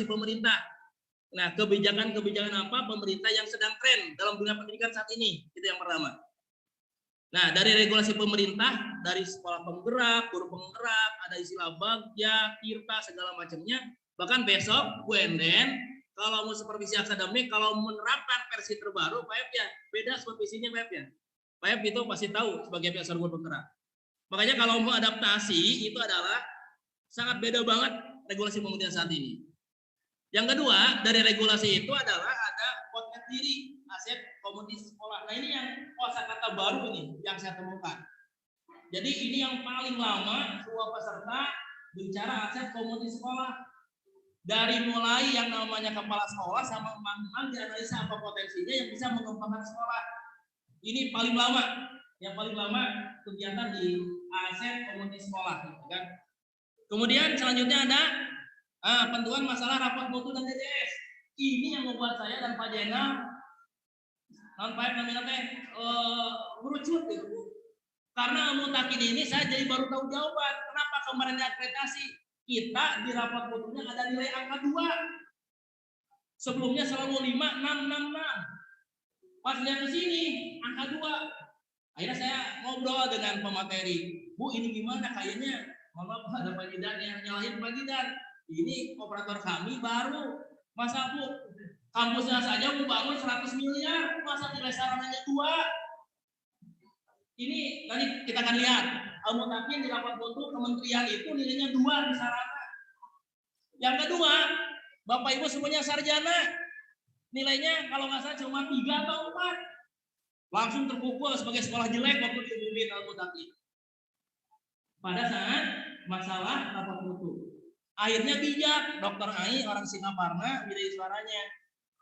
pemerintah. Nah, kebijakan-kebijakan apa pemerintah yang sedang tren dalam dunia pendidikan saat ini, itu yang pertama. Nah, dari regulasi pemerintah, dari sekolah penggerak, guru penggerak, ada istilah bagja, tirta, segala macamnya. Bahkan besok UNDN, kalau mau supervisi akademik, kalau menerapkan versi terbaru, Pak Ep ya, beda supervisinya Pak Ep ya. Pak Ep itu pasti tahu sebagai pihak guru penggerak. Makanya kalau mau adaptasi, itu adalah sangat beda banget regulasi pemerintah saat ini. Yang kedua, dari regulasi itu adalah ada podcast diri, aset komunitas sekolah. Nah ini yang kosakata baru nih yang saya temukan. Jadi ini yang paling lama semua peserta bicara aset komunitas sekolah. Dari mulai yang namanya kepala sekolah sama memang dianalisa apa potensinya yang bisa mengembangkan sekolah. Ini paling lama, yang paling lama kegiatan di aset komunitas sekolah, kan? Kemudian selanjutnya ada penentuan masalah rapat mutu dan DDS. Ini yang membuat saya dan Pak Jenal merucut gitu. Karena mutakin ini saya jadi baru tahu jawaban. Kenapa kemarin diakreditasi? Kita di rapat mutunya ada nilai angka 2. Sebelumnya selalu 5, 6, 6, 6. Pas lihat di sini angka 2. Akhirnya saya ngobrol dengan pemateri. Bu, ini gimana? Kayaknya Mama ada Pak Jidan yang nyalahin Pak Jidan. Ini operator kami baru. Masa Bu, kampusnya saja mau bangun 100 miliar, masa nilai sarananya 2? Ini nanti kita akan lihat. Al-Mutakin di rapat mutu kementerian itu nilainya 2 di sarana. Yang kedua, Bapak Ibu semuanya sarjana. Nilainya kalau nggak salah cuma 3 atau 4. Langsung terpukul sebagai sekolah jelek waktu diumumin Al-Mutakin. Pada saat masalah rapat mutu. Akhirnya bijak, Dr. Ai, orang Singaparna, milih suaranya.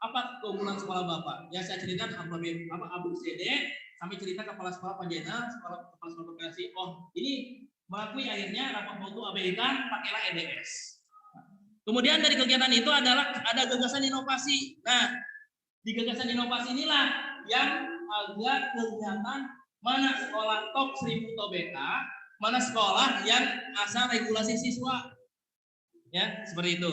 Apa keunggulan sekolah Bapak? Ya saya ceritakan ABCD, sampai cerita kepala sekolah Pak Jenal, kepala sekolah koperasi. Oh, ini mengakui akhirnya rapat mutu abaikan, pakailah EDS. Kemudian dari kegiatan itu adalah ada gagasan inovasi. Nah, di gagasan inovasi inilah yang agak kegiatan mana sekolah top 1000 TOBK, mana sekolah yang asal regulasi siswa. Ya, seperti itu.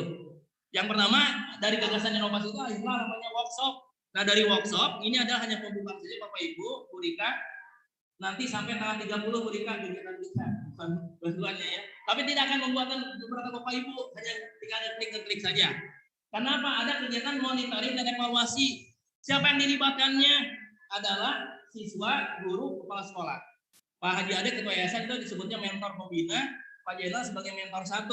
Yang pertama dari gagasan inovasi itu adalah namanya workshop. Nah, dari workshop ini adalah hanya pembukaan saja Bapak Ibu, Bu Rika. Nanti sampai tanggal 30 Bu Rika kegiatan kita, bukan bantuannya ya. Tapi tidak akan membuatkan beberapa Bapak Ibu, hanya tinggal klik saja. Kenapa? Ada kegiatan monitoring dan evaluasi. Siapa yang dilibatkannya? Adalah siswa, guru, kepala sekolah. Pak Haji Ade ketua yayasan itu disebutnya mentor pembina, Pak Jenal sebagai mentor 1.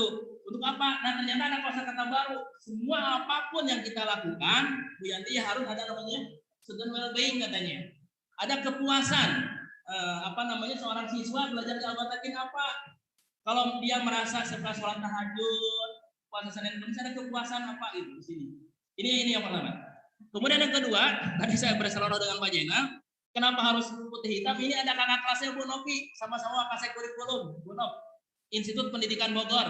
Untuk apa? Nah ternyata ada kosakata baru. Semua apapun yang kita lakukan, Bu Yanti ya harus ada namanya student well-being katanya. Ada kepuasan. Seorang siswa belajar di Al-Mutakin apa? Kalau dia merasa suka sholat tahajud, puasa Senin Kamis, ada kepuasan apa itu di sini? Ini yang pertama. Kemudian yang kedua, tadi saya berseloroh dengan Pak Jenal. Kenapa harus putih hitam? Ini ada kakak kelasnya Bu Novi, sama-sama kasih kurikulum. Bu Nov, Institut Pendidikan Bogor.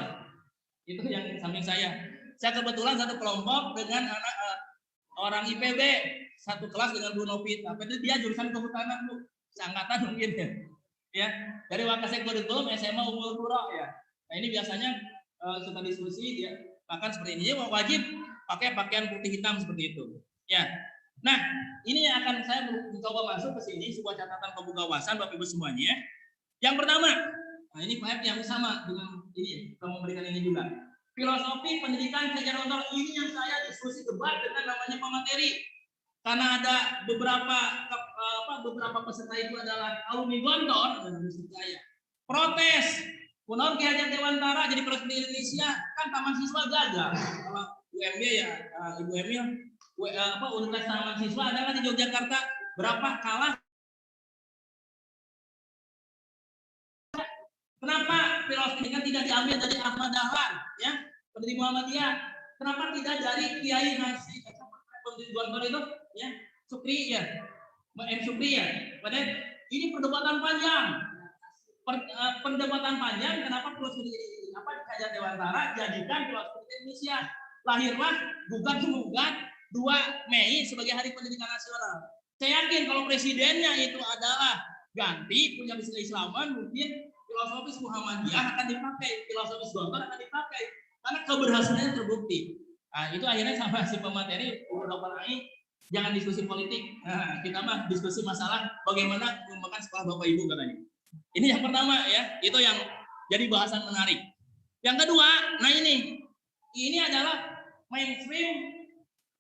Itu yang samping saya. Saya kebetulan satu kelompok dengan anak orang IPB, satu kelas dengan Bu Novi. Tapi dia jurusan kehutanan Bu, seangkatan mungkin ya. Ya, dari Wakasek kurikulum SMA Unggul Pura ya. Nah ini biasanya suka diskusi dia bahkan seperti ini. Dia wajib pakai pakaian putih hitam seperti itu. Ya. Nah, ini yang akan saya mencoba masuk ke sini sebuah catatan pembuka wawasan Bapak Ibu semuanya. Yang pertama, nah ini Pak yang sama dengan ini, kita memberikan ini juga. Filosofi pendidikan secara total ini yang saya diskusi debat dengan namanya pemateri. Karena ada beberapa peserta itu adalah alumni Gontor dan saya protes. Kunaon Ki Hajar Dewantara jadi presiden Indonesia kan taman siswa gagal. Kalau UMB ya Ibu Emil Universitas Taman Siswa adalah di Yogyakarta berapa kalah. Kenapa filosofi pendidikan tidak diambil dari Ahmad Dahlan ya pendiri Muhammadiyah? Kenapa tidak dari Kiai Nasi Gontor itu ya Sukri ya Sukri ya? Padahal ini perdebatan panjang. Perdebatan panjang kenapa filosofi Hajar Dewantara jadikan filosofi Indonesia. Lahirlah gugat 2 Mei sebagai Hari Pendidikan Nasional. Saya yakin kalau presidennya itu adalah ganti punya visi keislaman, mungkin filosofis Muhammadiyah akan dipakai, filosofis Gontor akan dipakai karena keberhasilannya terbukti. Nah, itu akhirnya sama si pemateri Dr. Ai, jangan diskusi politik. Nah, kita mah diskusi masalah bagaimana mengembangkan sekolah Bapak Ibu katanya. Ini yang pertama ya, itu yang jadi bahasan menarik. Yang kedua, nah ini adalah mainstream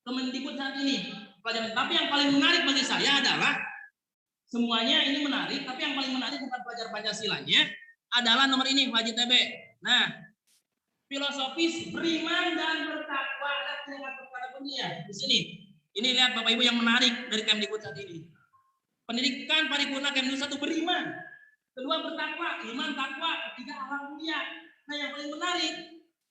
Kemendikbud saat ini. Pelajaran. Tapi yang paling menarik bagi saya adalah semuanya ini menarik, tapi yang paling menarik bukan pelajaran Pancasilanya, adalah nomor ini, Wajib TB. Nah, filosofis beriman dan bertakwa dan taat kepada pendiam. Di sini, ini lihat Bapak Ibu yang menarik dari Kemdikbud saat ini. Pendidikan paripurna Kemdikbud 1 beriman, kedua bertakwa, iman, takwa, ketiga akhlak mulia. Nah, yang paling menarik,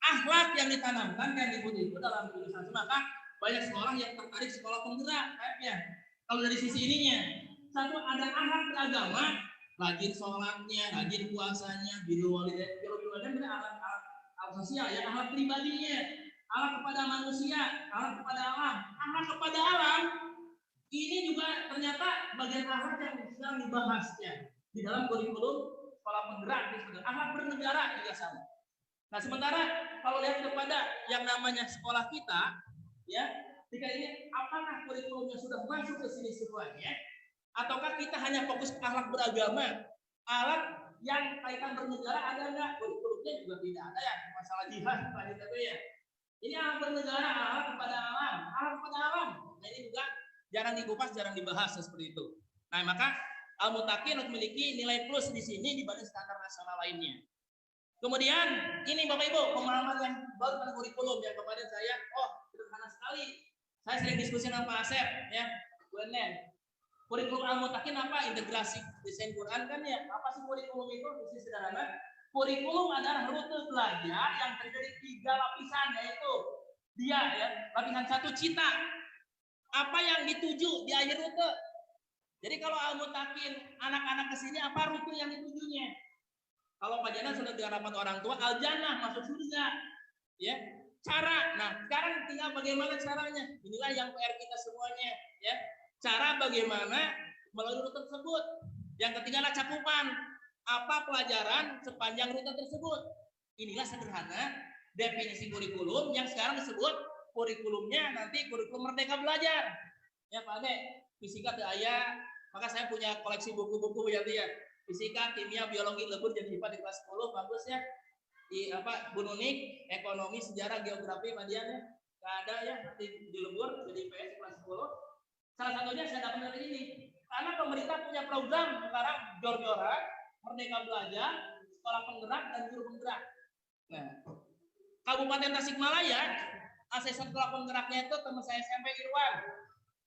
akhlak yang ditanamkan Kemdikbud itu dalam jurusan. Maka banyak sekolah yang tertarik sekolah penggerak kayaknya. Kalau dari sisi ininya, satu ada akhlak beragama, rajin sholatnya, rajin puasanya, biru walidain, akhlak sosial ya, akhlak pribadinya, akhlak kepada manusia, akhlak kepada alam, akhlak kepada alam. Ini juga ternyata bagian akhlak yang sedang dibahasnya di dalam kurikulum sekolah penggerak, akhlak bernegara juga sama. Nah, sementara kalau lihat kepada yang namanya sekolah kita, ya, ketika ini apakah kurikulumnya sudah masuk ke sini semuanya, ataukah kita hanya fokus ke akhlak beragama, akhlak yang kaitan bernegara ada nggak? Kurikulumnya juga tidak ada ya, masalah jihad ya. Ini akhlak bernegara, akhlak kepada alam, akhlak kepada alam. Nah, ini juga jarang dikupas, jarang dibahas seperti itu. Nah, maka Al-Muttaqin memiliki nilai plus di sini dibanding standar nasional lainnya. Kemudian ini Bapak Ibu, pemahaman yang baru tentang kurikulum yang kemarin saya, sederhana sekali. Saya sering diskusi dengan Pak Asep, ya, Bu Enen. Kurikulum Al-Muttaqin apa? Integrasi desain Quran kan ya. Apa sih kurikulum itu? Di sederhana. Kurikulum adalah rute belajar yang terdiri 3 lapisan, yaitu dia ya, lapisan 1 cita. Apa yang dituju di akhir rute. Jadi kalau Al-Muttaqin anak-anak kesini apa rute yang ditujunya? Kalau Pak Jana sudah diharapkan orang tua, Al-Jannah masuk surga. Ya. Cara. Nah, sekarang tinggal bagaimana caranya. Inilah yang PR kita semuanya, ya. Cara bagaimana melalui rute tersebut. Yang ketiga adalah cakupan. Apa pelajaran sepanjang rute tersebut. Inilah sederhana definisi kurikulum yang sekarang disebut kurikulumnya nanti kurikulum Merdeka Belajar. Ya Pak Ade, fisika daya, maka saya punya koleksi buku-buku ya dia. Fisika, kimia, biologi, lebur jadi IPA di kelas 10 bagus ya. Di Bu Nunik, ekonomi, sejarah, geografi, Madian ya. Enggak ada ya di lebur jadi IPS di kelas 10. Salah satunya saya dapat dari ini. Karena pemerintah punya program sekarang jor-joran, Merdeka Belajar, sekolah penggerak dan guru penggerak. Nah, Kabupaten Tasikmalaya, asesor sekolah penggeraknya itu teman saya SMP Irwan.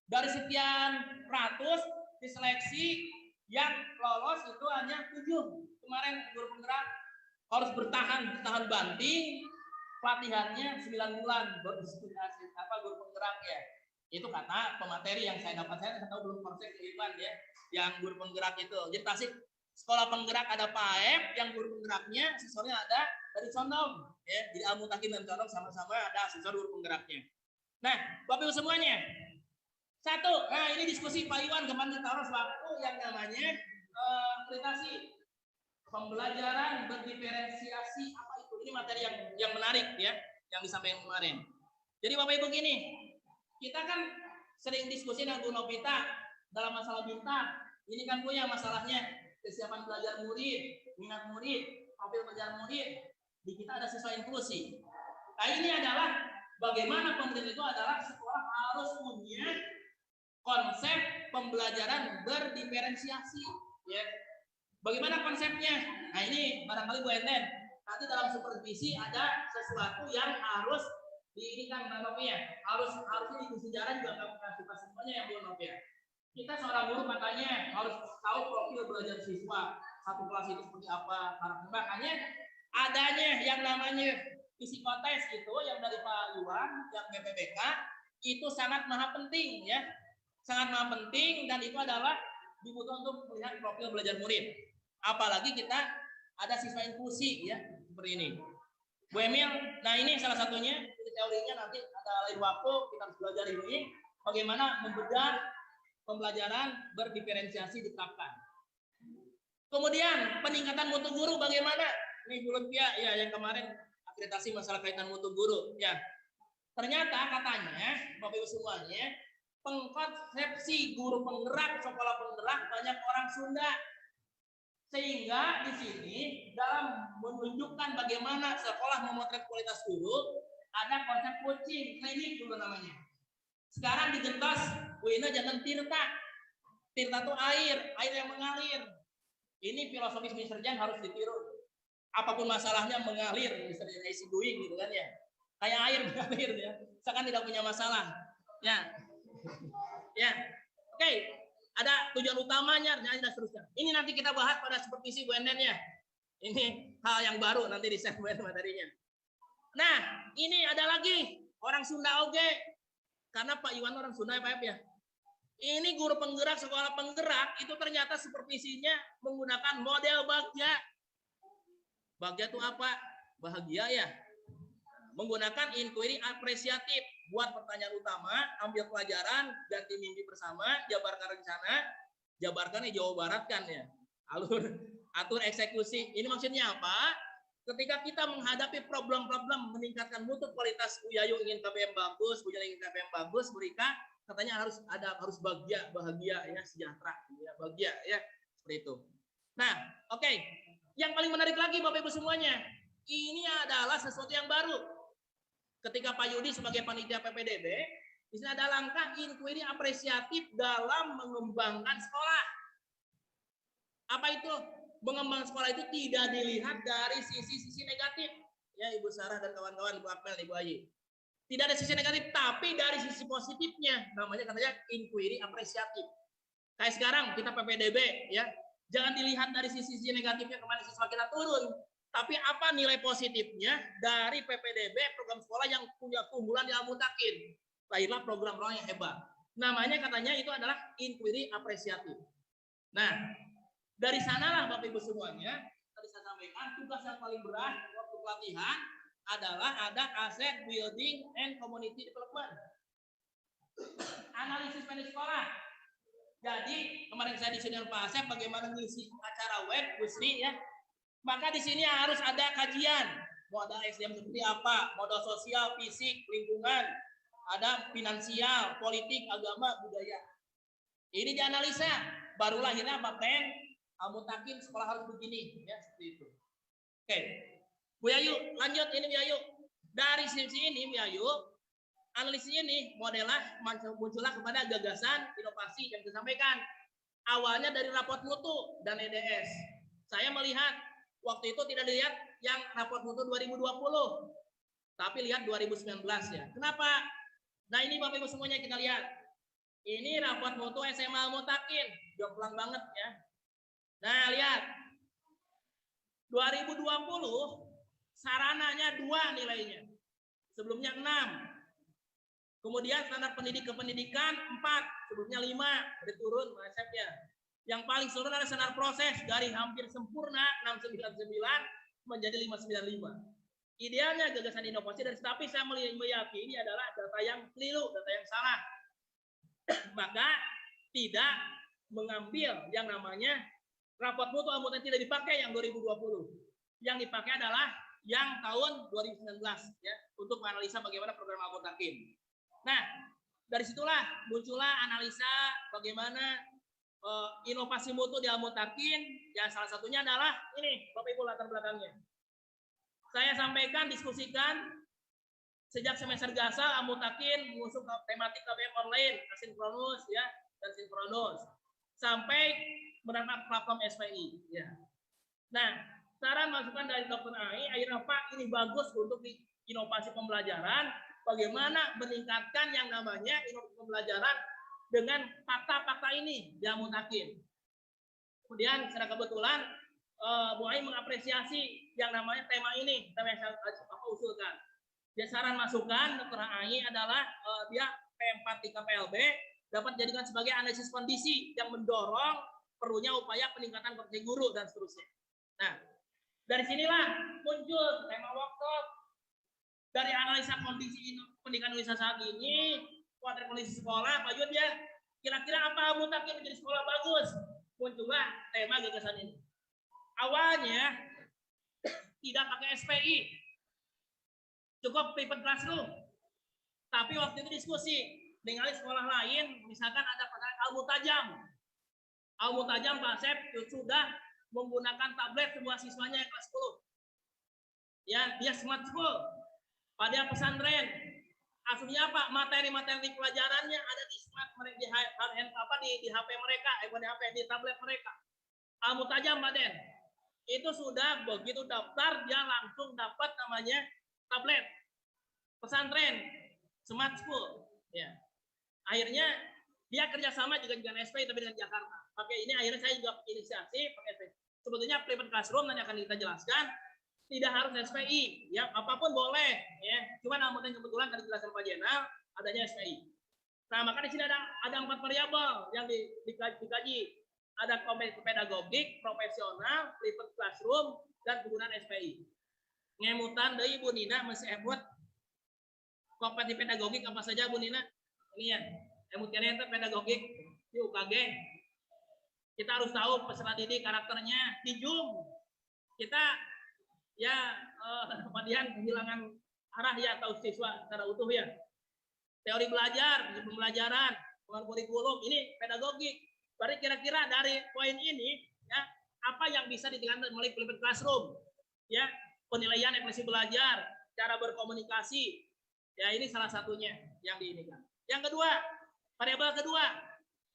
Dari sekian ratus diseleksi yang lolos itu hanya 7. Kemarin guru penggerak harus bertahan banting, pelatihannya 9 bulan baru disebut guru penggerak ya. Itu kata pemateri yang saya dapat, saya tahu belum konsep Irwan ya, yang guru penggerak itu. Jadi Tasik sekolah penggerak ada PAEP, yang guru penggeraknya asesornya ada dari Condong ya. Jadi Al-Muttaqin dan Condong sama-sama ada asesor guru penggeraknya. Nah, Bapak Ibu semuanya. Satu, nah ini diskusi Pak Iwan kemarin ditaruh waktu yang namanya akreditasi pembelajaran berdiferensiasi apa itu? Ini materi yang menarik ya, yang disampaikan kemarin. Jadi Bapak Ibu gini, kita kan sering diskusi dengan Bu Novita dalam masalah bintang. Ini kan punya masalahnya kesiapan belajar murid, minat murid, profil belajar murid. Di kita ada siswa inklusi. Nah ini adalah bagaimana pemerintah itu adalah sekolah harus punya konsep pembelajaran berdiferensiasi. Ya. Bagaimana konsepnya? Nah ini barangkali Bu Enden, nanti dalam supervisi ada sesuatu yang harus diinikan Mbak Novia. Harusnya di sejarah juga nggak kasih semuanya yang Bu Novia. Kita seorang guru katanya harus tahu profil belajar siswa. Satu kelas itu seperti apa. Makanya adanya yang namanya psikotes itu yang dari Pak Iwan, yang BPBK itu sangat maha penting ya. Sangat maha penting dan itu adalah dibutuhkan untuk melihat profil belajar murid. Apalagi kita ada siswa inklusi ya seperti ini. Bu Emil, nah ini salah satunya teorinya nanti ada lain waktu kita harus belajar ini bagaimana membedah pembelajaran berdiferensiasi diterapkan. Kemudian peningkatan mutu guru bagaimana? Ini Bu Lutfia ya yang kemarin akreditasi masalah kaitan mutu guru ya. Ternyata katanya, Bapak Ibu semuanya, pengkonsepsi guru penggerak, sekolah penggerak banyak orang Sunda. Sehingga di sini dalam menunjukkan bagaimana sekolah memotret kualitas guru, ada konsep coaching, klinik dulu namanya. Sekarang digentas, Wina jangan tirta. Tirta itu air yang mengalir. Ini filosofis Mr. Jan harus ditiru. Apapun masalahnya mengalir, Mr. Jan easy going gitu kan ya. Kayak air mengalir ya. Seakan tidak punya masalah. Ya. Ya. Oke. Ada tujuan utamanya dan seterusnya. Ini nanti kita bahas pada supervisi Bu Enden ya. Ini hal yang baru nanti di segmen materinya. Nah, ini ada lagi orang Sunda oge. Karena Pak Iwan orang Sunda ya Pak ya. Ini guru penggerak, sekolah penggerak itu ternyata supervisinya menggunakan model bagja. Bagja itu apa? Bahagia ya. Menggunakan inquiry apresiatif. Buat pertanyaan utama, ambil pelajaran, ganti mimpi bersama, jabarkan rencana, jabarkan Jawa Barat kan ya. Atur eksekusi. Ini maksudnya apa? Ketika kita menghadapi problem-problem meningkatkan mutu kualitas, Bu Yayu ingin KPM bagus, Bu Yayu ingin KPM bagus, mereka katanya harus bahagia ya, sejahtera ya, bahagia ya, seperti itu. Nah, oke. Yang paling menarik lagi Bapak Ibu semuanya, ini adalah sesuatu yang baru. Ketika Pak Yudi sebagai panitia PPDB, di sini ada langkah inquiry apresiatif dalam mengembangkan sekolah. Apa itu? Mengembangkan sekolah itu tidak dilihat dari sisi negatif. Ya Ibu Sarah dan kawan-kawan, Ibu Akmel, Ibu Ayi. Tidak ada sisi negatif, tapi dari sisi positifnya. Namanya katanya inquiry apresiatif. Kayak sekarang kita PPDB, ya. Jangan dilihat dari sisi negatifnya kemana siswa kita turun. Tapi apa nilai positifnya dari PPDB, program sekolah yang punya keunggulan di Al-Mutakin. Lahirlah program-program yang hebat. Namanya katanya itu adalah inquiry apresiatif. Nah, dari sanalah Bapak Ibu semuanya, tadi saya sampaikan tugas yang paling berat waktu pelatihan adalah ada asset building and community development. Analisis manajemen sekolah. Jadi kemarin saya di sini Pak Asep bagaimana mengisi acara web, Busri ya. Maka di sini harus ada kajian, modal SDM seperti apa, modal sosial, fisik, lingkungan, ada finansial, politik, agama, budaya. Ini dianalisa, baru lahirnya Bapen, Al-Mutakin sekolah harus begini, ya seperti itu. Oke, Bu Yayu, lanjut ini Bu Yayu. Dari sisi ini Bu Yayu, analisis ini modelnya muncullah kepada gagasan inovasi yang disampaikan. Awalnya dari raport mutu dan EDS. Saya melihat waktu itu tidak dilihat yang raport mutu 2020, tapi lihat 2019 ya. Kenapa? Nah ini Bapak Ibu semuanya kita lihat. Ini raport mutu SMA Al-Mutakin, jomplang banget ya. Nah lihat, 2020 sarananya 2 nilainya, sebelumnya 6. Kemudian standar pendidikan 4, sebelumnya 5, berturun konsepnya. Yang paling turun adalah standar proses dari hampir sempurna 699 menjadi 595. Idealnya gagasan inovasi dan tapi saya meyakini adalah data yang keliru, data yang salah. Maka tidak mengambil yang namanya raport mutu Al-Mutakin tidak dipakai yang 2020. Yang dipakai adalah yang tahun 2019 ya untuk menganalisa bagaimana program Al-Mutakin. Nah, dari situlah muncullah analisa bagaimana inovasi mutu di Al-Mutakin. Ya salah satunya adalah ini Bapak Ibu latar belakangnya. Saya sampaikan diskusikan sejak semester gasal Al-Mutakin mengusung tematik KBM online asinkronus ya dan sinkronus sampai menerapkan platform SPI ya. Nah, saran masukan dari Dr. Ai akhirnya Pak ini bagus untuk inovasi pembelajaran, bagaimana meningkatkan yang namanya inovasi pembelajaran dengan fakta-fakta ini di Al-Mutakin. Kemudian secara kebetulan Bu Ai mengapresiasi yang namanya tema ini, tema yang saya usulkan. Dia saran masukan Dr. Ai adalah dia P4 di KPLB dapat dijadikan sebagai analisis kondisi yang mendorong perlunya upaya peningkatan kompetensi guru dan seterusnya. Nah, dari sinilah muncul tema workshop dari analisa kondisi pendidikan Indonesia saat ini, kuadran kondisi sekolah, Pak Yud ya, kira-kira apa Al-Mutakin menjadi sekolah bagus? Muncullah tema gagasan ini. Awalnya tidak pakai SPI, cukup private classroom. Tapi waktu itu diskusi dengan sekolah lain, misalkan ada Al-Mutajam. Al-Mutajam Pak Asep sudah menggunakan tablet semua siswanya yang kelas 10. Ya, dia smart school. Pada pesantren. Aslinya apa? Materi-materi pelajarannya ada di smart di HP mereka, di tablet mereka. Al-Mutajam Pak Den. Itu sudah begitu daftar dia langsung dapat namanya tablet pesantren smart school. Ya. Akhirnya dia kerjasama juga dengan SPI tapi dengan Jakarta. Oke, ini akhirnya saya juga inisiasi pakai SPI. Sebetulnya private classroom nanti akan kita jelaskan tidak harus SPI, ya apapun boleh, ya. Cuma namun yang kebetulan tadi jelaskan Pak Jenal adanya SPI. Nah maka di sini ada 4 variabel yang dikaji. Ada kompetensi pedagogik, profesional, private classroom, dan penggunaan SPI. Ngemutan dari Bu Nina masih ebot kompetensi pedagogik apa saja Bu Nina? Ini ya, emutnya itu pedagogik di UKG. Kita harus tahu peserta didik karakternya di Zoom. Kita ya kemudian kehilangan arah ya atau siswa secara utuh ya. Teori belajar, pembelajaran, kurikulum ini pedagogik. Berarti kira-kira dari poin ini ya apa yang bisa ditinggalkan melalui private classroom ya penilaian efisiensi belajar, cara berkomunikasi ya ini salah satunya yang diinikan. Yang kedua variabel kedua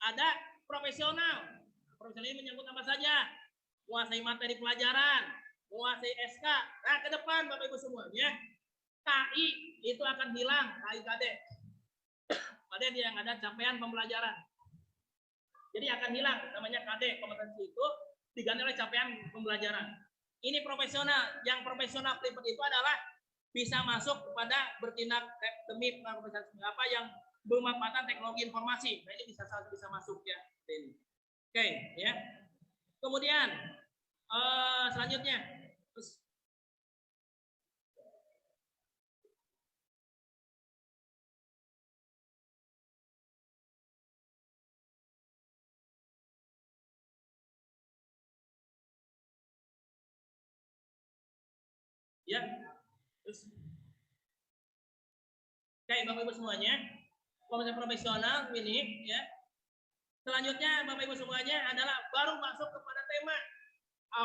ada profesional. Profesional ini menyangkut apa saja? Menguasai materi pelajaran, menguasai SK. Nah ke depan Bapak Ibu semuanya KI itu akan hilang KIKD. Pada yang ada capaian pembelajaran. Jadi akan hilang namanya KD, kompetensi itu diganti oleh capaian pembelajaran. Ini profesional. Yang profesional private itu adalah bisa masuk kepada bertindak demi apa yang bermanfaatan teknologi informasi. Nah ini bisa masuk ya. Oke, ya. Kemudian selanjutnya ya. Terus oke, Bapak Ibu semuanya, kompetensi profesional ini ya. Selanjutnya Bapak Ibu semuanya adalah baru masuk kepada tema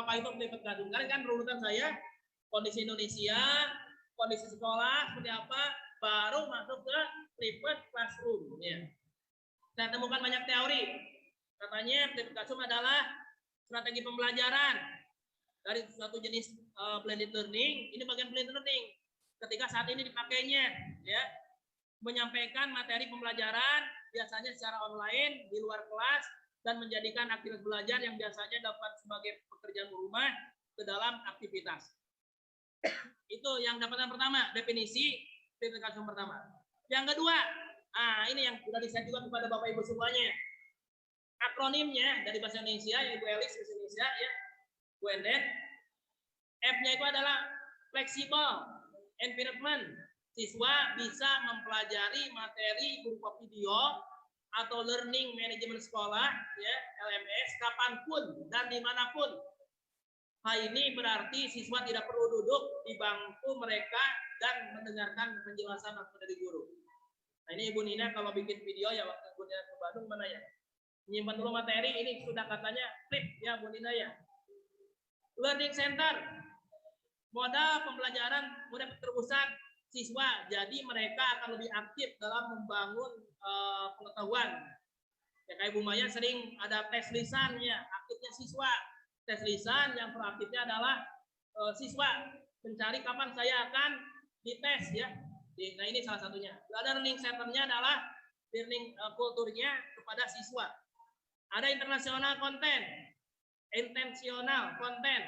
apa itu private classroom. Karena kan urutan saya kondisi Indonesia, kondisi sekolah seperti apa, baru masuk ke private classroom ya. Saya temukan banyak teori. Katanya private classroom adalah strategi pembelajaran dari suatu jenis blended learning. Ini bagian blended learning. Ketika saat ini dipakainya ya menyampaikan materi pembelajaran biasanya secara online di luar kelas dan menjadikan aktivitas belajar yang biasanya dapat sebagai pekerjaan rumah ke dalam aktivitas. Itu yang dapatan pertama, definisi private classroom pertama. Yang kedua, ini yang sudah di-share juga kepada Bapak Ibu semuanya. Akronimnya dari bahasa Indonesia, Ibu Elis bahasa Indonesia ya. Bu Endet. F-nya itu adalah flexible environment. Siswa bisa mempelajari materi berupa video atau learning management sekolah ya LMS kapanpun dan dimanapun. Hal ini berarti siswa tidak perlu duduk di bangku mereka dan mendengarkan penjelasan dari guru. Nah ini Ibu Nina kalau bikin video ya waktu Ibu Nina ke Bandung mana ya? Menyimpan dulu materi ini sudah katanya flip ya Bu Nina ya. Learning center. Modal pembelajaran mudah terpusat siswa, jadi mereka akan lebih aktif dalam membangun pengetahuan. Ya kayak Bu Maya sering ada tes lisannya, aktifnya siswa. Tes lisan yang proaktifnya adalah siswa mencari kapan saya akan dites ya. Nah ini salah satunya. Ada learning centernya adalah learning kulturnya kepada siswa. Ada internasional konten, intensional konten.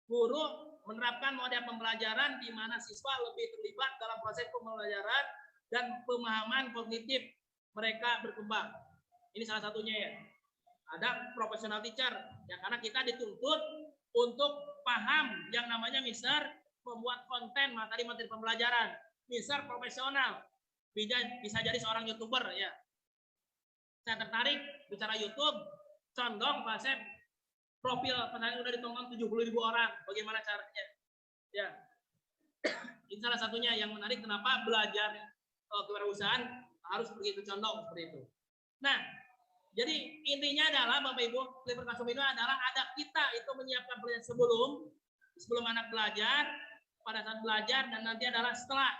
Guru menerapkan model pembelajaran di mana siswa lebih terlibat dalam proses pembelajaran dan pemahaman kognitif mereka berkembang. Ini salah satunya ya. Ada professional teacher, ya karena kita dituntut untuk paham yang namanya Mister membuat konten materi-materi pembelajaran. Mister profesional, bisa jadi seorang YouTuber ya. Saya tertarik bicara YouTube, condong Pak Asep, profil penarik udah ditonton 70.000 orang. Bagaimana caranya? Ya. Ini salah satunya yang menarik kenapa belajar kewirausahaan harus pergi ke condong seperti itu. Nah, jadi intinya adalah Bapak Ibu, Clifford Classroom ini adalah ada kita itu menyiapkan pelajaran sebelum anak belajar, pada saat belajar, dan nanti adalah setelah.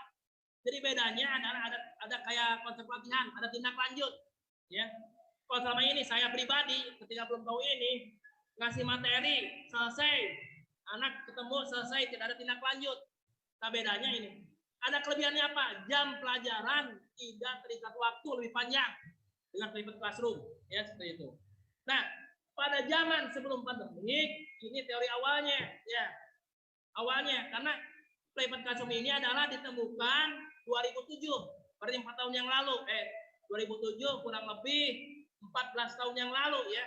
Jadi bedanya adalah ada kayak konsep latihan, ada tindak lanjut, ya. Kalau selama ini saya pribadi ketika belum tahu ini ngasih materi selesai, anak ketemu selesai, tidak ada tindak lanjut. Nah bedanya ini, ada kelebihannya apa? Jam pelajaran tidak terikat waktu lebih panjang dengan Clifford Classroom, ya seperti itu. Nah pada zaman sebelum pandemi ini teori awalnya, ya awalnya karena Clifford Classroom ini adalah ditemukan 2007, berarti 4 tahun yang lalu. 2007 kurang lebih 14 tahun yang lalu, ya.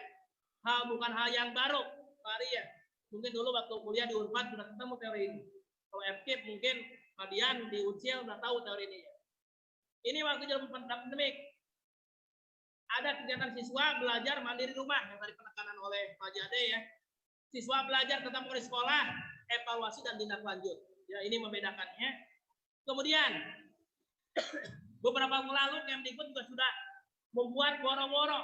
Bukan hal yang baru, Pak Ari, ya. Mungkin dulu waktu kuliah di Unpad sudah ketemu teori ini. Kalau FKIP mungkin Madian di Ucil sudah tahu teori ini, ya. Ini waktu zaman pandemik. Ada kegiatan siswa belajar mandiri rumah yang tadi penekanan oleh Pak Jade, ya. Siswa belajar tetap di sekolah, evaluasi dan tindak lanjut. Ya, ini membedakannya. Kemudian beberapa waktu lalu Kemdikbud juga sudah membuat woro-woro.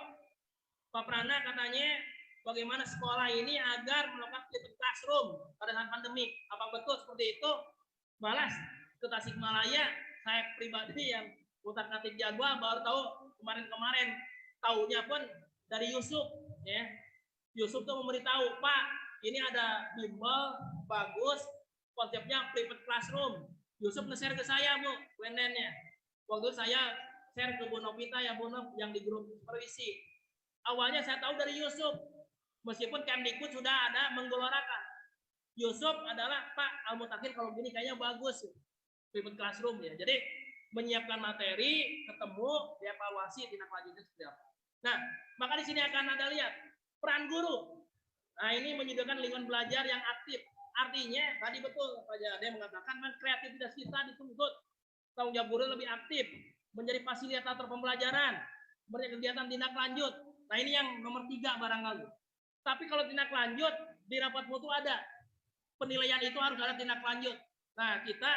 Pak Prana katanya bagaimana sekolah ini agar melakukan Clifford Classroom pada saat pandemi. Apa betul seperti itu? Malas ke Tasikmalaya, saya pribadi yang utak-atik jadwal baru tahu kemarin-kemarin. Tahunya pun dari Yusuf, ya. Yusuf tuh memberitahu, Pak, ini ada bimbel bagus, konsepnya Clifford Classroom. Yusuf nge-share ke saya, Bu, WNN-nya. Waktu saya share ke Bu Novita, ya Bu Nov, yang di grup supervisi. Awalnya saya tahu dari Yusuf, meskipun Kemdikbud sudah ada menggelorakan. Yusuf adalah, Pak, Al-Mutakin kalau gini kayaknya bagus, Clifford Classroom, ya. Jadi menyiapkan materi, ketemu, dievaluasi, tindak lanjutnya seperti apa. Nah, maka di sini akan ada lihat peran guru. Nah, ini menyediakan lingkungan belajar yang aktif. Artinya, tadi betul Pak Jade mengatakan, kreativitas kita dituntut. Tanggung jawab guru lebih aktif, menjadi fasilitator pembelajaran, memberikan kegiatan tindak lanjut. Nah, ini yang nomor 3 barangkali. Tapi kalau tindak lanjut, di rapat mutu ada. Penilaian itu harus ada tindak lanjut. Nah, kita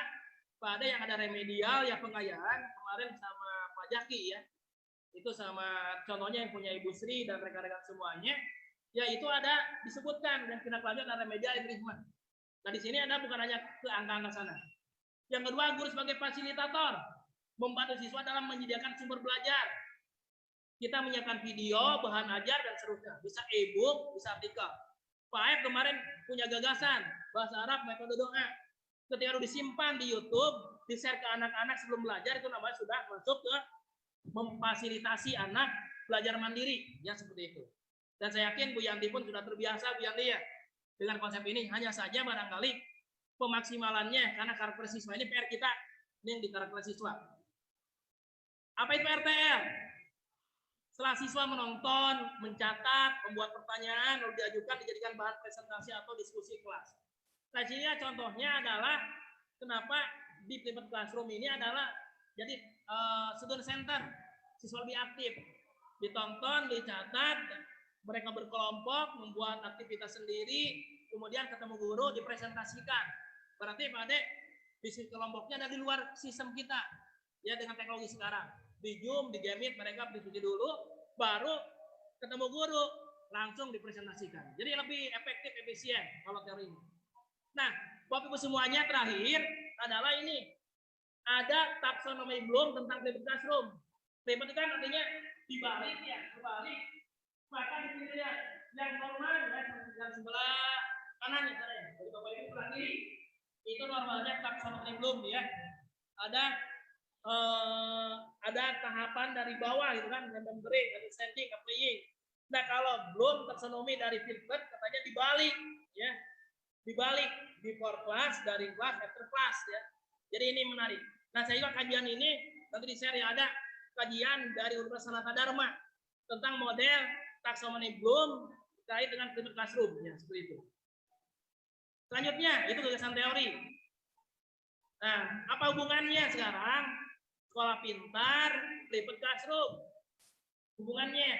pada yang ada remedial, ya pengayaan, kemarin sama Pak Jaki, ya. Itu sama contohnya yang punya Ibu Sri dan rekan-rekan semuanya, ya itu ada disebutkan dan tindak lanjut ada remedial improvement. Nah di sini ada bukan hanya ke angka-angka sana. Yang kedua, guru sebagai fasilitator membantu siswa dalam menyediakan sumber belajar. Kita menyiapkan video, bahan ajar dan seterusnya. Bisa e-book, bisa artikel. Pak Aep kemarin punya gagasan bahasa Arab metode doa. Ketika disimpan di YouTube, di-share ke anak-anak sebelum belajar, itu namanya sudah masuk ke memfasilitasi anak belajar mandiri, ya seperti itu. Dan saya yakin Bu Yanti pun sudah terbiasa, Bu Yanti, ya, dengan konsep ini. Hanya saja barangkali pemaksimalannya karena karakter siswa ini PR kita ini yang di karakter siswa. Apa itu RTL? Setelah siswa menonton, mencatat, membuat pertanyaan, lalu diajukan, dijadikan bahan presentasi atau diskusi kelas. Nah, sini contohnya adalah kenapa di Clifford Classroom ini adalah jadi student center, siswa lebih aktif, ditonton, dicatat, mereka berkelompok, membuat aktivitas sendiri, kemudian ketemu guru, dipresentasikan. Berarti Pak Ade, bisnis kelompoknya dari luar sistem kita, ya dengan teknologi sekarang. Di Zoom, di Gamit, mereka berdiskusi dulu, baru ketemu guru, langsung dipresentasikan. Jadi lebih efektif, efisien kalau teori ini. Nah, Bapak Ibu semuanya, terakhir adalah ini. Ada taksonomi Bloom tentang Clifford Classroom. Clifford itu kan artinya dibalik, ya, berbalik. Maka di sini ya, yang normal, ya, yang sebelah kanan ya, saya. Jadi Bapak Ibu sebelah kiri. Itu normalnya taksonomi Bloom, ya. Ada tahapan dari bawah gitu kan, remembering, understanding, applying. Nah kalau belum taksonomi dari Clifford katanya dibalik, ya, dibalik before class, dari class, after class, ya. Jadi ini menarik. Nah saya juga kajian ini nanti di share, ya, ada kajian dari Universitas Sanata Dharma tentang model taksonomi Bloom terkait dengan Clifford Classroom, ya seperti itu. Selanjutnya itu gagasan teori. Nah apa hubungannya sekarang? Sekolah pintar, Clifford Classroom. Hubungannya,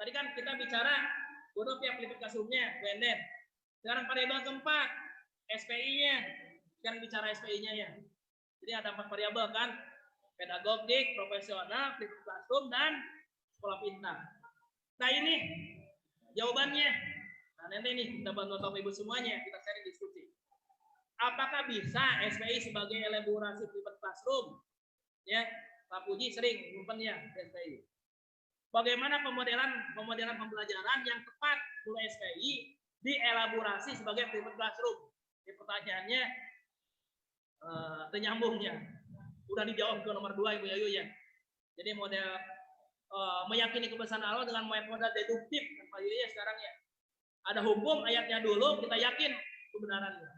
tadi kan kita bicara bodoh pihak Clifford Classroom-nya, blended. Sekarang variabel keempat, SPI-nya. Sekarang bicara SPI-nya, ya. Jadi ada 4 variabel kan. pedagogik, profesional, flipped classroom, dan sekolah pintar. Nah ini jawabannya. Nah nanti nih kita bantu Bapak Ibu semuanya, kita sharing diskusi. Apakah bisa SPI sebagai elaborasi flipped classroom? Ya, Pak Puji sering nyimpennya SPI. Bagaimana pemodelan pembelajaran yang tepat oleh SPI dielaborasi sebagai flipped classroom? Ini pertanyaannya ternyambungnya. Udah dijawab ke nomor 2 Ibu Yayu ya. Jadi model meyakini kebesaran Allah dengan model deduktif Pak Yayu ya sekarang ya. Ada hukum ayatnya dulu kita yakin kebenarannya.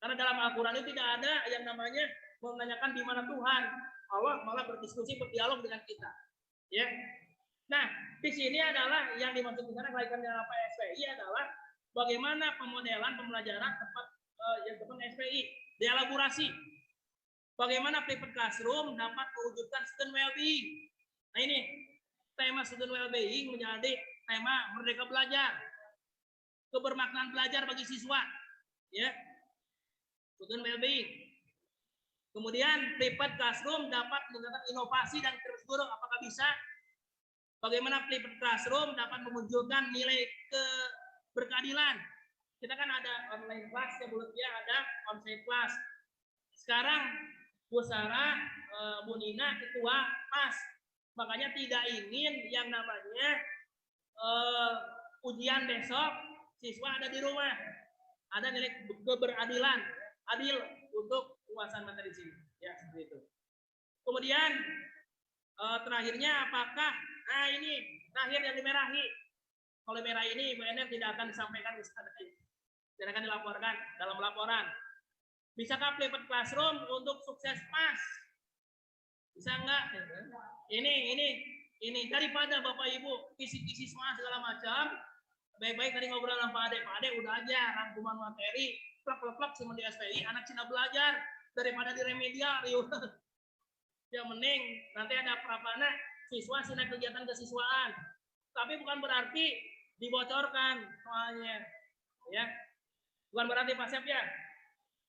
Karena dalam Al-Qur'an itu tidak ada yang namanya menanyakan di mana Tuhan. Allah malah berdiskusi berdialog dengan kita. Ya. Nah, di sini adalah yang dimaksud di sana kaitan dengan apa SPI adalah bagaimana pemodelan pembelajaran tepat yang tepat SPI dielaborasi. Bagaimana flipped classroom dapat mewujudkan student well-being. Nah ini tema student well-being menjadi tema merdeka belajar, kebermaknaan belajar bagi siswa, ya, student well-being. Kemudian flipped classroom dapat menggunakan inovasi dan kreativitas guru. Apakah bisa? Bagaimana flipped classroom dapat memunculkan nilai berkeadilan? Kita kan ada online class, sebelumnya ada onsite class. Sekarang Bu Sarah, Bu Nina ketua PAS, makanya tidak ingin yang namanya ujian besok siswa ada di rumah, ada nilai keberadilan, adil untuk luasan materi sini, ya seperti itu. Kemudian terakhirnya apakah, nah ini terakhir yang dimerahi, kalau merah ini BNR tidak akan disampaikan ke sana, tidak akan dilaporkan dalam laporan. Bisakah flipped classroom untuk sukses PAS? Bisa enggak? Ini daripada Bapak Ibu kisi-kisi semua segala macam, baik-baik tadi ngobrol sama Pak Ade udah aja rangkuman materi, plak cuma di SPI, anak Cina belajar daripada di remedial, ya mending nanti ada prapana siswa sinak kegiatan kesiswaan, tapi bukan berarti dibocorkan soalnya, ya, bukan berarti Pak Sep ya.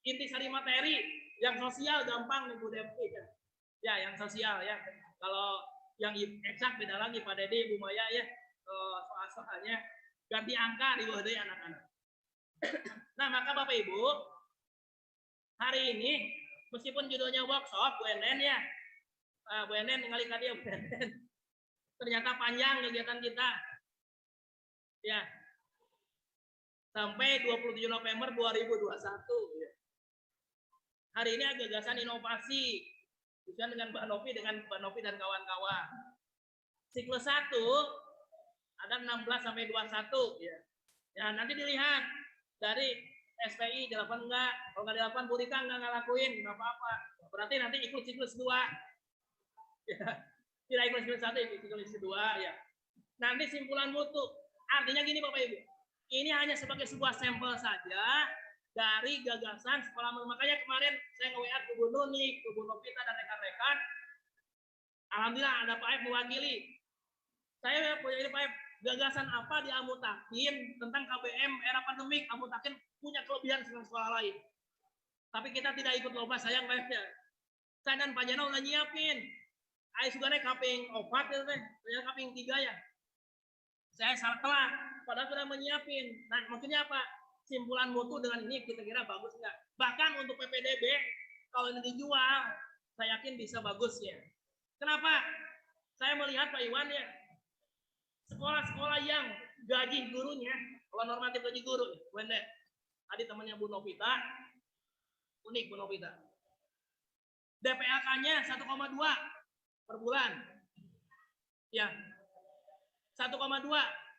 Intisari materi yang sosial gampang nih Bu Devi ya, yang sosial ya. Kalau yang eksak beda lagi Pak Dedi, Bu Maya ya, soal-soalnya ganti angka di bawah anak-anak. Nah maka Bapak Ibu hari ini meskipun judulnya workshop Bu Enen ya, Bu Enen tinggal ikat dia Bu Enen. Ternyata panjang kegiatan kita ya sampai 27 November 2021 ya. Hari ini ada gagasan inovasi dengan Mbak Novi dan kawan-kawan. Siklus 1 ada 16 sampai 21 ya. Ya nanti dilihat dari SPI dilakukan enggak. Kalau enggak dilakukan Bu Rika enggak ngelakuin, enggak apa-apa. Berarti nanti ikut siklus 2. Ya. Tidak ikut siklus 1, ikut siklus 2 ya. Nanti simpulan mutu. Artinya gini Bapak Ibu. Ini hanya sebagai sebuah sampel saja dari gagasan sekolah. Makanya kemarin saya nge-WA ke Bu Nuni, ke Bu Novita dan rekan-rekan. Alhamdulillah ada Pak F mewakili. Saya punya ini Pak F, gagasan apa di Amutakin tentang KBM era pandemik. Amutakin punya kelebihan dengan sekolah lain. Tapi kita tidak ikut lomba, sayang Pak F ya. Saya dan Pak Jana udah nyiapin. Ayo sugane kaping 4 ya teh, saya kaping 3 ya. Saya salah telat, padahal sudah menyiapin. Nah, maksudnya apa? Simpulan mutu dengan ini kita kira bagus enggak? Bahkan untuk PPDB kalau ini dijual, saya yakin bisa bagus ya. Kenapa? Saya melihat Pak Iwan ya, sekolah-sekolah yang gaji gurunya, kalau normatif gaji guru, Wende, tadi temannya Bu Novita, unik Bu Novita. DPLK-nya 1,2 per bulan. Ya. 1,2.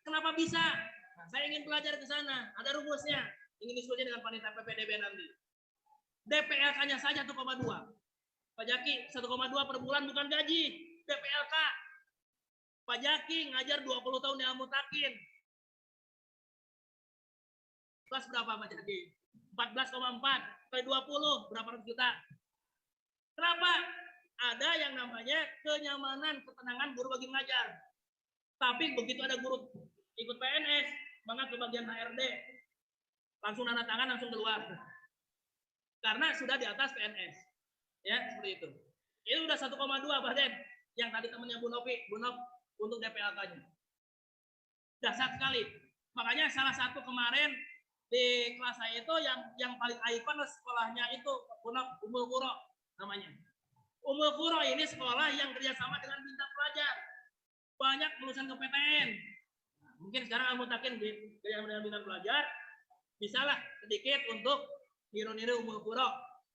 Kenapa bisa? Nah, saya ingin belajar ke sana. Ada rumusnya. Ingin diskusi dengan panitia PPDB nanti. DPLK-nya saja 1,2. Pak Jaki, 1,2 per bulan bukan gaji. DPLK. Pak Jaki ngajar 20 tahun di Amutakin. Kelas berapa Pak Jaki? 14,4 kali 20 berapa ratus juta? Kenapa? Ada yang namanya kenyamanan, ketenangan guru bagi mengajar. Tapi begitu ada guru ikut PNS, maka ke bagian HRD, langsung tanda tangan, langsung keluar. Karena sudah di atas PNS. Ya, seperti itu. Itu udah 1,2 Baden. Yang tadi temennya Bu Nop untuk DPLK-nya. Dahsyat sekali. Makanya salah satu kemarin di kelas saya itu yang paling ikon sekolahnya itu Umul Qura namanya. Umul Qura ini sekolah yang kerjasama dengan Bintang Pelajar. Banyak lulusan ke PTN. Mungkin sekarang kamu takin kerjasama dengan Bintang Pelajar, bisalah sedikit untuk niru-niru Umul Qura.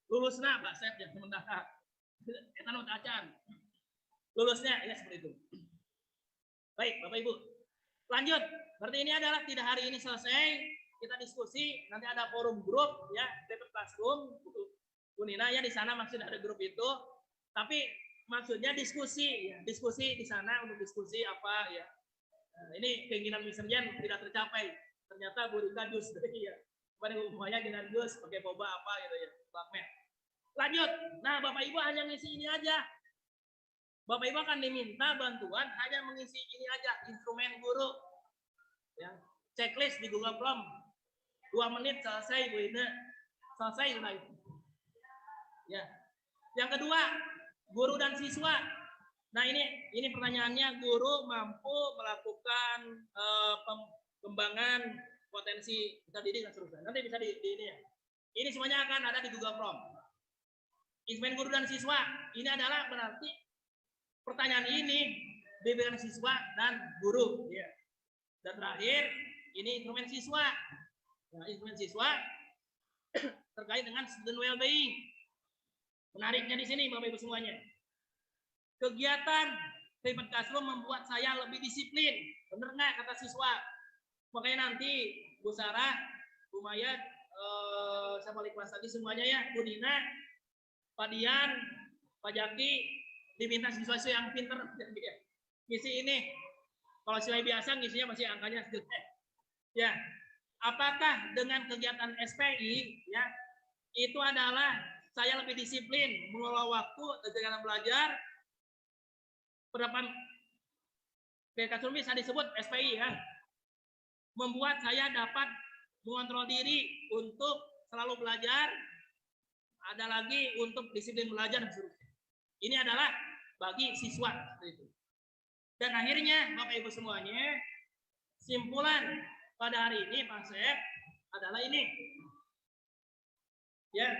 Lulusnya Pak Sep ya sementara. Eta nu acan. Lulusnya ya seperti itu. Baik, Bapak Ibu. Lanjut. Berarti ini adalah tidak hari ini selesai, kita diskusi, nanti ada forum grup ya, private classroom Bu Nina ya, di sana maksud ada grup itu. Tapi maksudnya diskusi ya, diskusi di sana untuk diskusi apa ya. Nah, ini keinginan misalnya tidak tercapai. Ternyata Bu Rika jus ya. Kemarin umumnya dengan jus pakai boba apa gitu ya, bakmet. Lanjut. Nah, Bapak Ibu hanya ngisi ini aja. Bapak Ibu akan diminta bantuan hanya mengisi ini aja, instrumen guru. Ya, checklist di Google Form. 2 menit selesai Bu Ina. Selesai sudah itu. Ya. Yang kedua, guru dan siswa. Nah, ini pertanyaannya, guru mampu melakukan pengembangan potensi kita didik dan seterusnya. Nanti bisa di ini ya. Ini semuanya akan ada di Google Form. Instrumen guru dan siswa, ini adalah berarti pertanyaan ini diberikan siswa dan guru. Ya. Dan terakhir, ini instrumen siswa. Nah, instrumen siswa terkait dengan student well-being. Menariknya di sini, Bapak Ibu semuanya. Kegiatan private classroom membuat saya lebih disiplin. Benar nggak kata siswa? Makanya nanti Bu Sarah, Bu Maya, sama wali kelas tadi semuanya ya, Bu Nina, Pak Dian, Pak Jaki, diminta siswa-siswa yang pinter ngisi ini. Kalau siswa biasa ngisinya masih angkanya jelek. Ya, apakah dengan kegiatan SPI ya itu adalah saya lebih disiplin mengelola waktu dengan belajar? Penerapan Kasum bisa disebut SPI ya, membuat saya dapat mengontrol diri untuk selalu belajar. Ada lagi untuk disiplin belajar dan seterusnya. Ini adalah bagi siswa seperti itu. Dan akhirnya Bapak Ibu semuanya, simpulan pada hari ini Pak Sep adalah ini. Ya,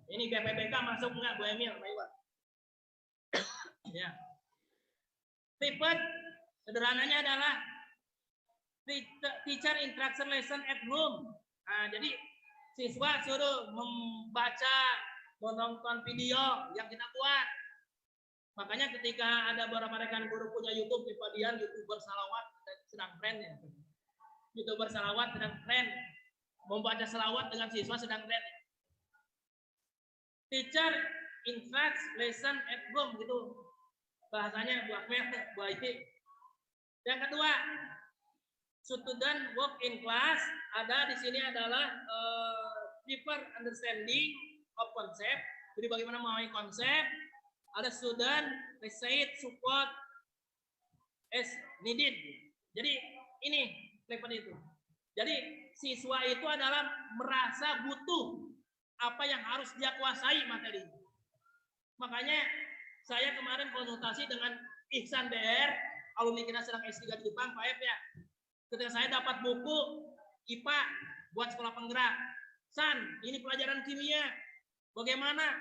ini BPPK masuk enggak Bu Emil, Pak Iwan? Ya. Tipe sederhananya adalah teacher interaction lesson at home. Nah, jadi siswa suruh membaca, menonton video yang kita buat. Makanya ketika ada beberapa rekan guru punya YouTube, Dian YouTuber salawat sedang tren ya. YouTuber salawat sedang tren. Membaca salawat dengan siswa sedang tren. Teacher interact lesson at home gitu. Bahasanya Bu Ahmed, Bu Aiti. Yang kedua, student work in class, ada di sini adalah deeper understanding of concept. Jadi bagaimana memahami konsep. Ada student receive support as needed. Jadi ini level itu. Jadi siswa itu adalah merasa butuh apa yang harus dia kuasai materi. Makanya saya kemarin konsultasi dengan Ihsan DR, alumni kita sedang S3 di Jepang, Pak F ya. Ketika saya dapat buku IPA buat sekolah penggerak, San, ini pelajaran kimia. Bagaimana?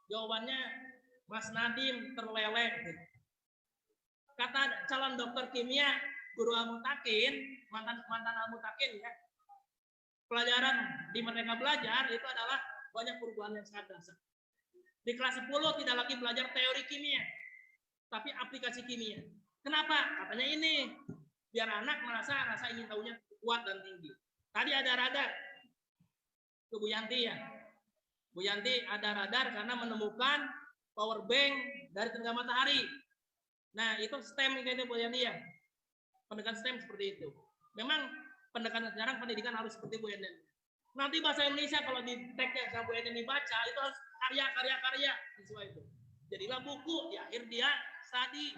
Jawabannya Mas Nadim terleleh. Kata calon dokter kimia, guru Almutakin, mantan Almutakin ya. Pelajaran di Merdeka Belajar itu adalah banyak perubahan yang sangat dasar. Di kelas 10 tidak lagi belajar teori kimia, tapi aplikasi kimia. Kenapa? Katanya ini biar anak merasa rasa ingin tahunya kuat dan tinggi. Tadi ada radar. Ke Bu Yanti ya. Bu Yanti ada radar karena menemukan power bank dari tenaga matahari. Nah, itu STEM kayaknya Bu Yanti ya. Pendekatan STEM seperti itu. Memang pendekatan sekarang pendidikan harus seperti Bu Yanti. Nanti bahasa Indonesia kalau di tag-nya sama Bu Yanti dibaca, itu harus karya siswa itu. Jadilah buku, di akhir dia studi.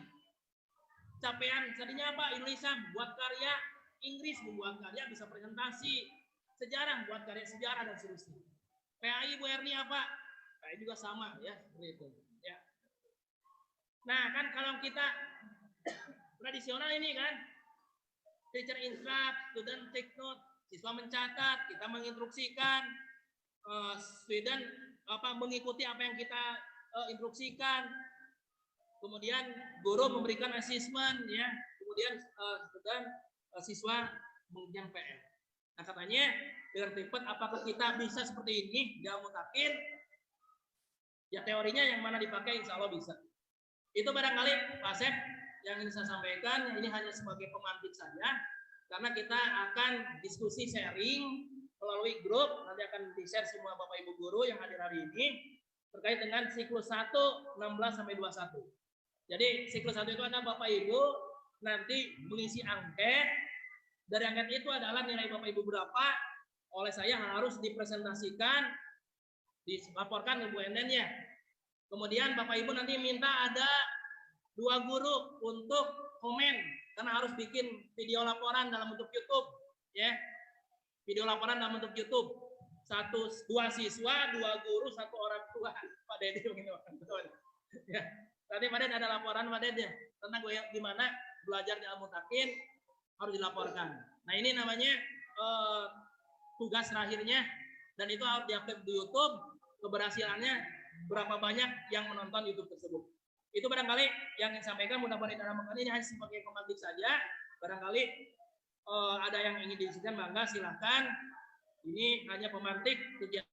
Capaian tadinya apa? Indonesia buat karya, Inggris membuat karya bisa presentasi, sejarah buat karya sejarah dan seterusnya. PAI Bu Erni apa? PAI juga sama ya, seperti itu. Ya. Nah kan kalau kita tradisional ini kan, teacher instruct, student take note, siswa mencatat, kita menginstruksikan, student mengikuti apa yang kita instruksikan, kemudian guru memberikan asesmen ya, kemudian student siswa mengerjakan PR. Nah katanya dengan pivot apakah kita bisa seperti ini dalam mutakin? Ya teorinya yang mana dipakai insya Allah bisa. Itu barangkali konsep yang ingin saya sampaikan. Ini hanya sebagai pemantik saja karena kita akan diskusi sharing melalui grup. Nanti akan di-share semua Bapak Ibu guru yang hadir hari ini terkait dengan siklus 1 16 sampai 21. Jadi siklus 1 itu ada Bapak Ibu nanti mengisi angket. Dari angket itu adalah nilai Bapak Ibu berapa oleh saya harus dipresentasikan, dilaporkan Ibu Enden-nya. Kemudian Bapak Ibu nanti minta ada 2 guru untuk komen karena harus bikin video laporan dalam bentuk YouTube ya. Video laporan dalam bentuk YouTube. 2 siswa, 2 guru, 1 orang tua. Pak Dede begini ya. Tadi Pak Dede ada laporan Pak Dede tentang gimana belajar di Al-Mutakin harus dilaporkan. Nah, ini namanya tugas terakhirnya dan itu harus diupload di YouTube. Keberhasilannya berapa banyak yang menonton YouTube tersebut. Itu barangkali yang ingin sampaikan, mudah-mudahan dalam ini hanya sebagai pemantik saja. Barangkali ada yang ingin diisikan, mangga silakan. Ini hanya pemantik kegiatan